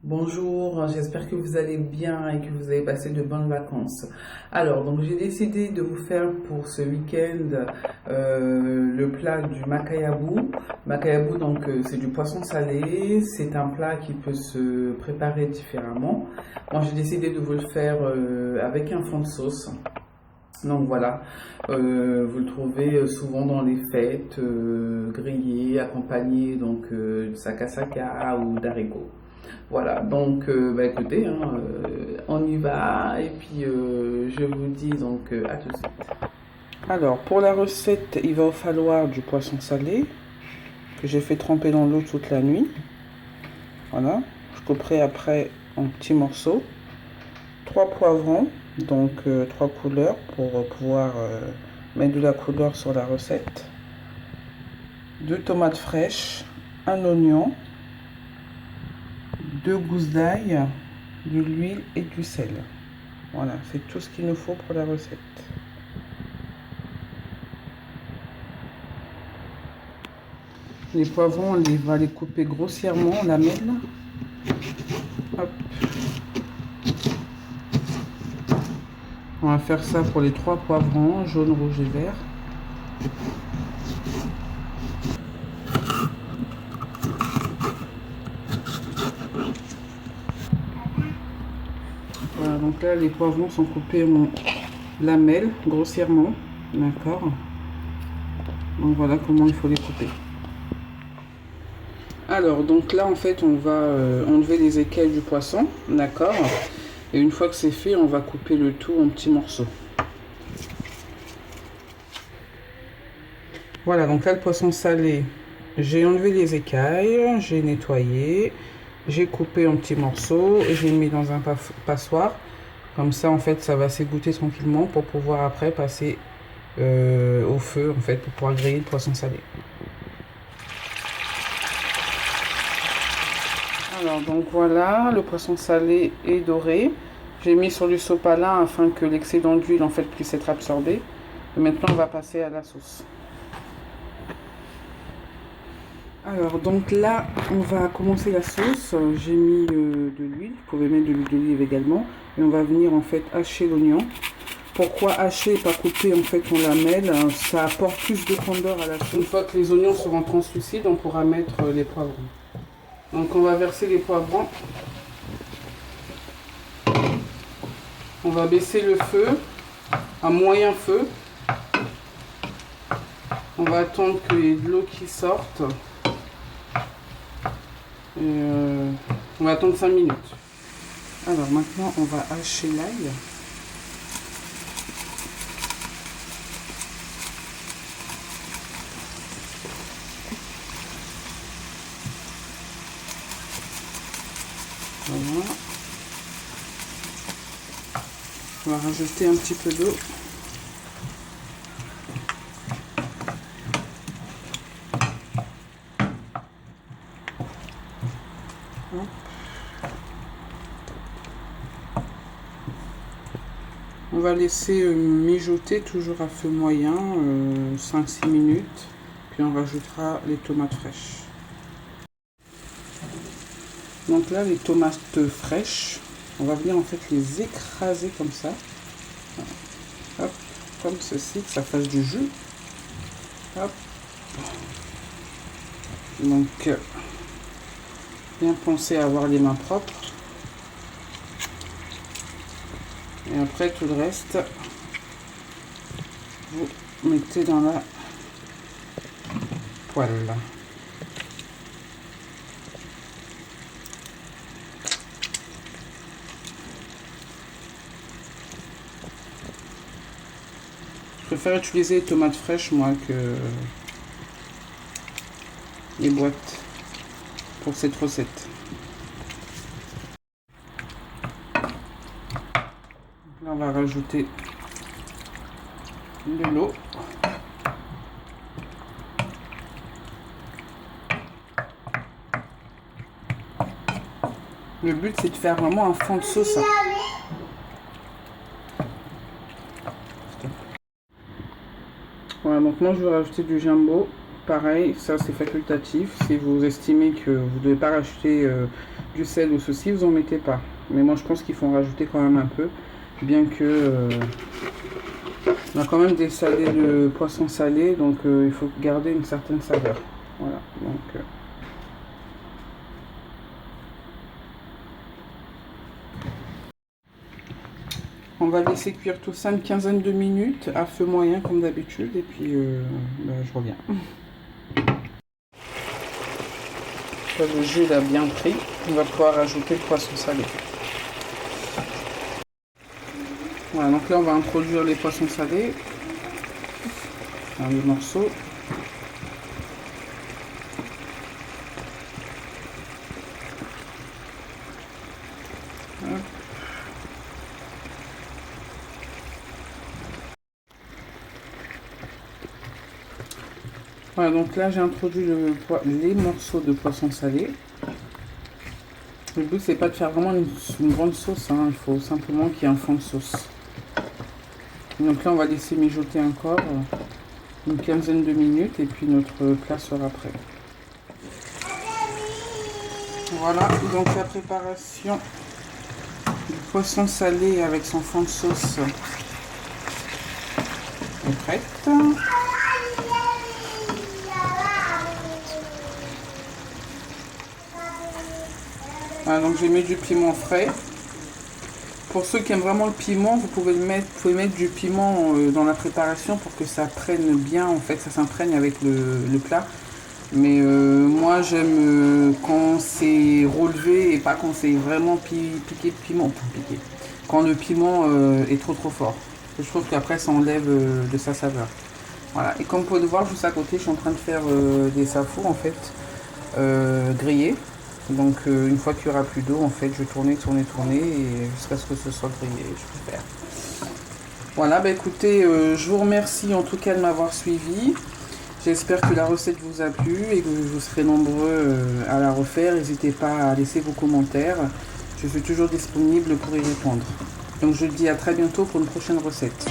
Bonjour, j'espère que vous allez bien et que vous avez passé de bonnes vacances. Alors, donc j'ai décidé de vous faire pour ce week-end le plat du makayabou. Makayabou, donc c'est du poisson salé. C'est un plat qui peut se préparer différemment. Moi, j'ai décidé de vous le faire avec un fond de sauce. Donc voilà, vous le trouvez souvent dans les fêtes, grillé, accompagné donc de sakasaka ou d'haricots. Voilà, donc bah, écoutez, hein, on y va et puis je vous dis donc à tout de suite. Alors pour la recette, il va falloir du poisson salé que j'ai fait tremper dans l'eau toute la nuit. Voilà, je couperai après en petits morceaux. 3 poivrons, donc 3 couleurs pour pouvoir mettre de la couleur sur la recette. 2 tomates fraîches, un oignon, 2 gousses d'ail, de l'huile et du sel. Voilà, c'est tout ce qu'il nous faut pour la recette. Les poivrons, on va les couper grossièrement en lamelles. Hop. On va faire ça pour les 3 poivrons, jaune, rouge et vert. Voilà, donc là, les poivrons sont coupés en lamelles, grossièrement. D'accord. Donc voilà comment il faut les couper. Alors, donc là, en fait, on va enlever les écailles du poisson. D'accord. Et une fois que c'est fait, on va couper le tout en petits morceaux. Voilà, donc là, le poisson salé, j'ai enlevé les écailles, j'ai nettoyé, j'ai coupé en petits morceaux, j'ai mis dans un passoire. Comme ça, en fait, ça va s'égoutter tranquillement pour pouvoir après passer au feu, en fait, pour pouvoir griller le poisson salé. Alors, donc voilà, le poisson salé est doré. J'ai mis sur du sopalin afin que l'excédent d'huile, en fait, puisse être absorbé. Et maintenant, on va passer à la sauce. Alors, donc là, on va commencer la sauce. J'ai mis de l'huile. Vous pouvez mettre de l'huile d'olive également. Et on va venir, en fait, hacher l'oignon. Pourquoi hacher et pas couper en fait en lamelles? Ça apporte plus de candeur à la sauce. Une fois que les oignons seront translucides, on pourra mettre les poivrons. Donc on va verser les poivrons. On va baisser le feu à moyen feu. On va attendre qu'il y ait de l'eau qui sorte. Et on va attendre 5 minutes. Alors maintenant on va hacher l'ail. Voilà. On va rajouter un petit peu d'eau. On va laisser mijoter toujours à feu moyen 5-6 minutes. Puis on rajoutera les tomates fraîches. Donc là, les tomates fraîches, on va venir en fait les écraser comme ça. Hop, comme ceci, que ça fasse du jus. Hop. Donc, bien penser à avoir les mains propres. Et après, tout le reste, vous mettez dans la poêle. Je préfère utiliser les tomates fraîches, moi, que les boîtes pour cette recette. Là, on va rajouter de l'eau. Le but, c'est de faire vraiment un fond de sauce. Voilà, donc moi, je vais rajouter du jumbo. pareil, ça c'est facultatif. Si vous estimez que vous ne devez pas rajouter du sel ou ceci, vous en mettez pas. Mais moi je pense qu'il faut en rajouter quand même un peu, bien que on a quand même des salés de poisson salé, donc il faut garder une certaine saveur. Voilà, donc on va laisser cuire tout ça une quinzaine de minutes à feu moyen comme d'habitude, et puis je reviens. Le jus il a bien pris, on va pouvoir rajouter le poisson salé. Voilà, donc là on va introduire les poissons salés dans les morceaux. Hop. Voilà, donc là j'ai introduit les morceaux de poisson salé. Le but c'est pas de faire vraiment une grande sauce, hein. Il faut simplement qu'il y ait un fond de sauce. Donc là on va laisser mijoter encore une quinzaine de minutes et puis notre plat sera prêt. Voilà, donc la préparation du poisson salé avec son fond de sauce est prête. Voilà, donc j'ai mis du piment frais. Pour ceux qui aiment vraiment le piment, vous pouvez mettre du piment dans la préparation pour que ça prenne bien, en fait, ça s'imprègne avec le plat. Mais moi j'aime quand c'est relevé et pas quand c'est vraiment piqué de piment. Enfin, piqué. Quand le piment est trop fort. Je trouve qu'après ça enlève de sa saveur. Voilà. Et comme vous pouvez le voir, juste à côté, je suis en train de faire des safours en fait grillés. Donc une fois qu'il n'y aura plus d'eau, en fait, je vais tourner et jusqu'à ce que ce soit grillé, je préfère. Voilà, bah écoutez, je vous remercie en tout cas de m'avoir suivi. J'espère que la recette vous a plu et que vous serez nombreux à la refaire. N'hésitez pas à laisser vos commentaires. Je suis toujours disponible pour y répondre. Donc je vous dis à très bientôt pour une prochaine recette.